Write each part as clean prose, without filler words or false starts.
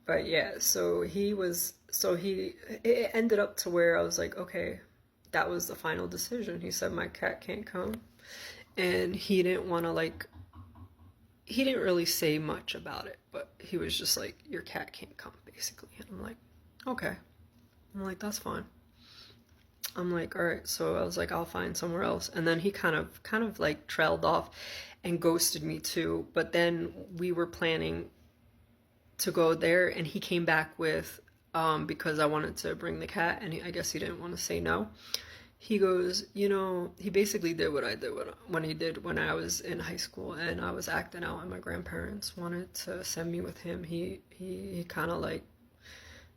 But yeah, it ended up to where I was like, okay, that was the final decision. He said my cat can't come, and he didn't want to like, he didn't really say much about it, but he was just like, your cat can't come, basically. And I'm like, okay. I'm like, that's fine. I'm like, all right. So I was like, I'll find somewhere else. And then he kind of like trailed off and ghosted me too. But then we were planning to go there, and he came back with, because I wanted to bring the cat, and I guess he didn't want to say no. He goes, he basically did what I did when he did when I was in high school and I was acting out, and my grandparents wanted to send me with him. He kind of like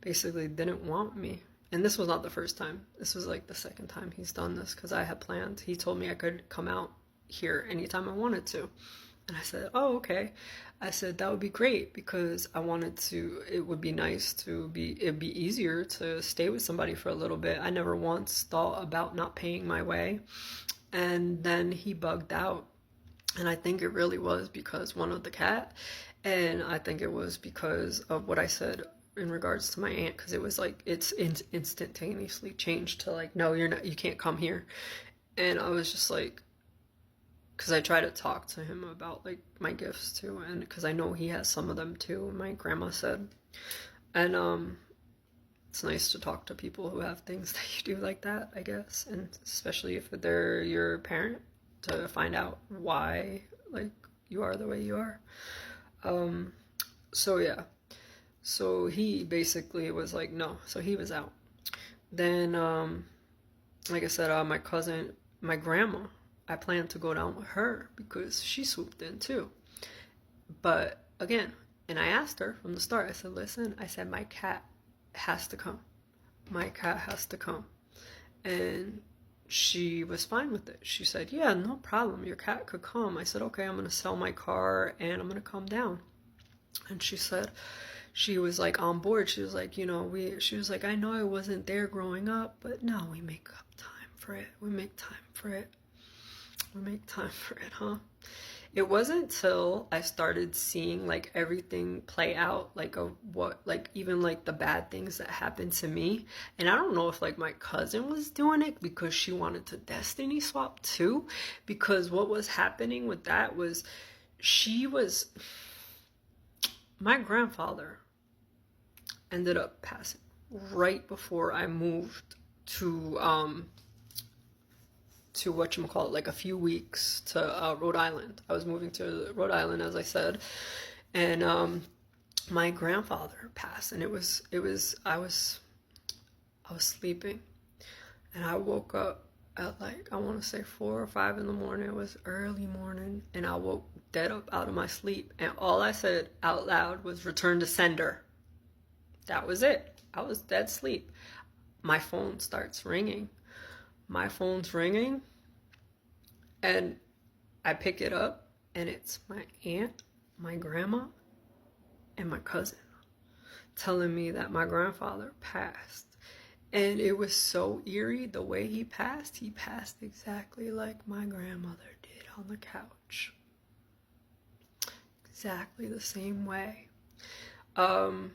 basically didn't want me. And this was not the first time. This was like the second time he's done this because I had planned. He told me I could come out here anytime I wanted to. And I said, oh, okay. I said, that would be great because it would be nice it'd be easier to stay with somebody for a little bit. I never once thought about not paying my way. And then he bugged out. And I think it really was because one of the cat. And I think it was because of what I said in regards to my aunt, because it was like, instantaneously changed to like, no, you can't come here. And I was just like, because I try to talk to him about like my gifts too, and because I know he has some of them too, my grandma said. And it's nice to talk to people who have things that you do like that, I guess, and especially if they're your parent, to find out why like you are the way you are. So yeah, so he basically was like no, so he was out. Then like I said, my grandma, I planned to go down with her because she swooped in too. But again, and I asked her from the start, I said, listen, I said, my cat has to come. My cat has to come. And she was fine with it. She said, yeah, no problem. Your cat could come. I said, okay, I'm going to sell my car and I'm going to come down. And she was like on board. She was like, she was like, I know I wasn't there growing up, but no, we make up time for it. We make time for it. We make time for it, huh? It wasn't till I started seeing like everything play out, like even like the bad things that happened to me. And I don't know if like my cousin was doing it because she wanted to destiny swap too, because what was happening with that was my grandfather ended up passing right before I moved to whatchamacallit, like a few weeks to Rhode Island. I was moving to Rhode Island, as I said, and my grandfather passed, and I was sleeping, and I woke up at like, I want to say 4 or 5 in the morning. It was early morning, and I woke dead up out of my sleep, and all I said out loud was "return to sender." That was it. I was dead asleep. My phone starts ringing. My phone's ringing, and I pick it up, and it's my aunt, my grandma, and my cousin telling me that my grandfather passed. And it was so eerie the way he passed. He passed exactly like my grandmother did on the couch. Exactly the same way. So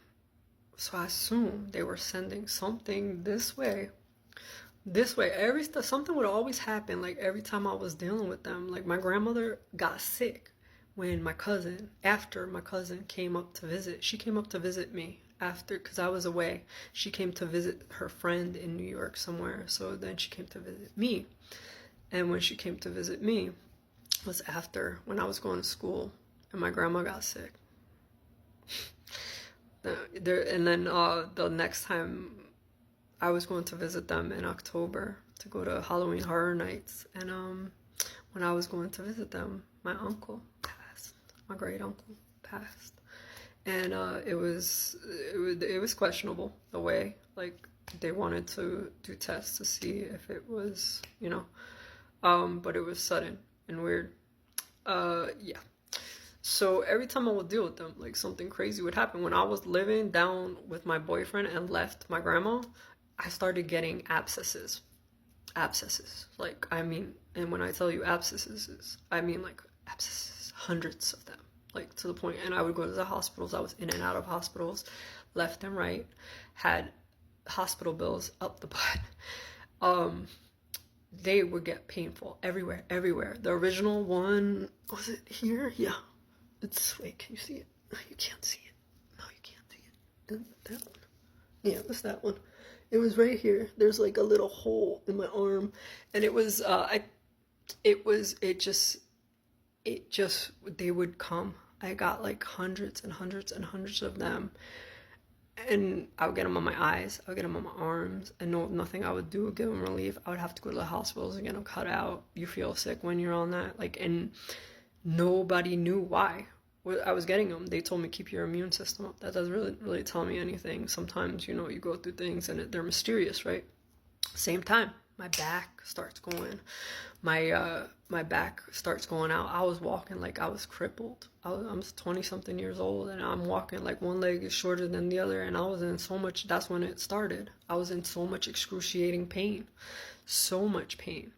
I assumed they were sending something this way. Something would always happen, like every time I was dealing with them. Like my grandmother got sick after my cousin came up to visit. She came up to visit me after, because I was away. She came to visit her friend in New York somewhere, so then she came to visit me. And when she came to visit me was after, when I was going to school, and my grandma got sick. And then the next time I was going to visit them in October to go to Halloween Horror Nights, and when I was going to visit them, my uncle passed. My great uncle passed, and it was questionable the way, like, they wanted to do tests to see if it was, but it was sudden and weird. Yeah. So every time I would deal with them, like something crazy would happen. When I was living down with my boyfriend and left my grandma, I started getting abscesses. Like, I mean, and when I tell you abscesses, I mean like abscesses, hundreds of them. like to the point, and I would go to the hospitals. I was in and out of hospitals, left and right, had hospital bills up the butt. They would get painful everywhere, everywhere. The original one, was it here? Yeah. Wait, can you see it? No, you can't see it. No, you can't see it. That one. Yeah, it was that one. It was right here. There's like a little hole in my arm, and it was, they would come. I got like hundreds and hundreds and hundreds of them. And I would get them on my eyes, I would get them on my arms, and nothing I would do would give them relief. I would have to go to the hospitals and get them cut out. You feel sick when you're on that, like, and nobody knew why I was getting them. They told me keep your immune system up. That doesn't really tell me anything. Sometimes, you know, you go through things and they're mysterious, right? Same time, my back starts going. My back starts going out. I was walking like I was crippled. I'm 20 something years old, and I'm walking like one leg is shorter than the other, and I was in so much, that's when it started. I was in so much excruciating pain. So much pain.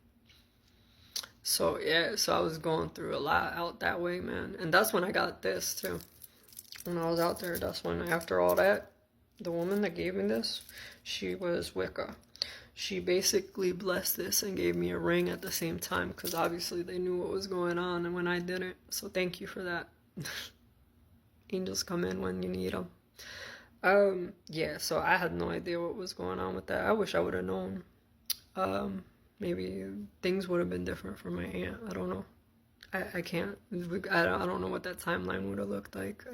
So yeah, so I was going through a lot out that way, man. And that's when I got this too. When I was out there, that's when, after all that, the woman that gave me this, she was Wicca. She basically blessed this and gave me a ring at the same time, because obviously they knew what was going on and when I didn't. So thank you for that. Angels come in when you need them. Yeah, so I had no idea what was going on with that. I wish I would have known. Maybe things would have been different for my aunt. I don't know. I can't. I don't know what that timeline would have looked like.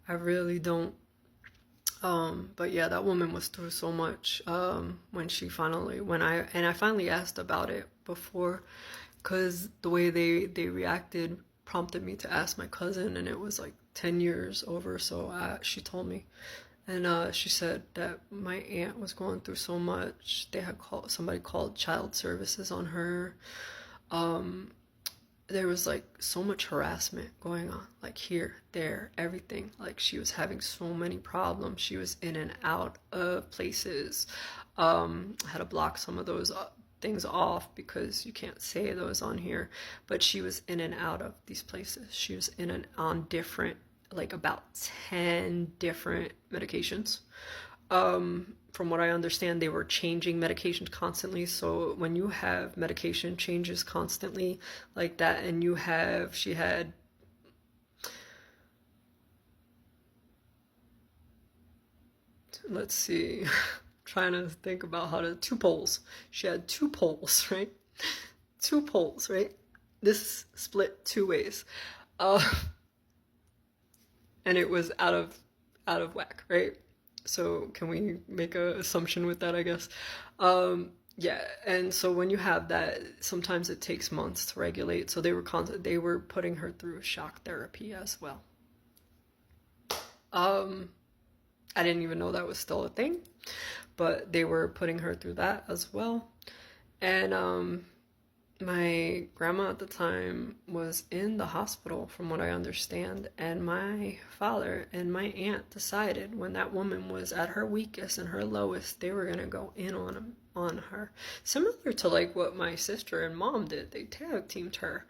I really don't. But yeah, that woman was through so much, when I finally asked about it before, because the way they reacted prompted me to ask my cousin, and it was like 10 years over, so she told me. And she said that my aunt was going through so much. They had somebody called child services on her. There was like so much harassment going on, like here, there, everything. Like she was having so many problems. She was in and out of places. I had to block some of those things off because you can't say those on here. But she was in and out of these places. She was in and on different, like about 10 different medications. From what I understand, they were changing medications constantly. So when you have medication changes constantly like that, and she had, let's see, trying to think about two poles. She had 2 poles, right? 2 poles, right? This split 2 ways. And it was out of whack, right? So can we make an assumption with that, I guess? Yeah, and so when you have that, sometimes it takes months to regulate. So they were putting her through shock therapy as well. I didn't even know that was still a thing, but they were putting her through that as well. And my grandma at the time was in the hospital, from what I understand, and my father and my aunt decided when that woman was at her weakest and her lowest, they were going to go in on her. Similar to like what my sister and mom did. They tag teamed her,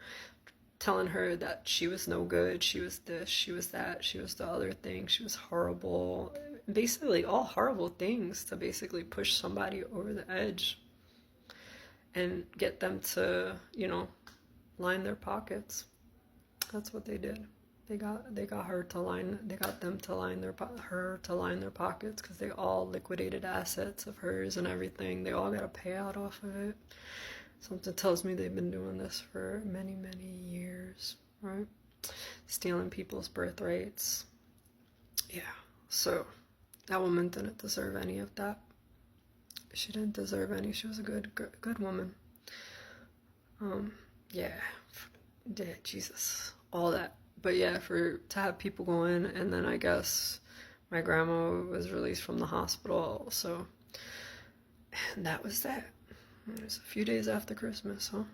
telling her that she was no good, she was this, she was that, she was the other thing, she was horrible. Basically all horrible things to basically push somebody over the edge and get them to, line their pockets. That's what they did. They got her to line. They got them to line their pockets, because they all liquidated assets of hers and everything. They all got a payout off of it. Something tells me they've been doing this for many, many years, right? Stealing people's birthrights. Yeah. So that woman didn't deserve any of that. She didn't deserve any. She was a good woman. Yeah, Jesus, all that. But yeah, to have people go in, and then I guess my grandma was released from the hospital. So, and that was that. It was a few days after Christmas, huh?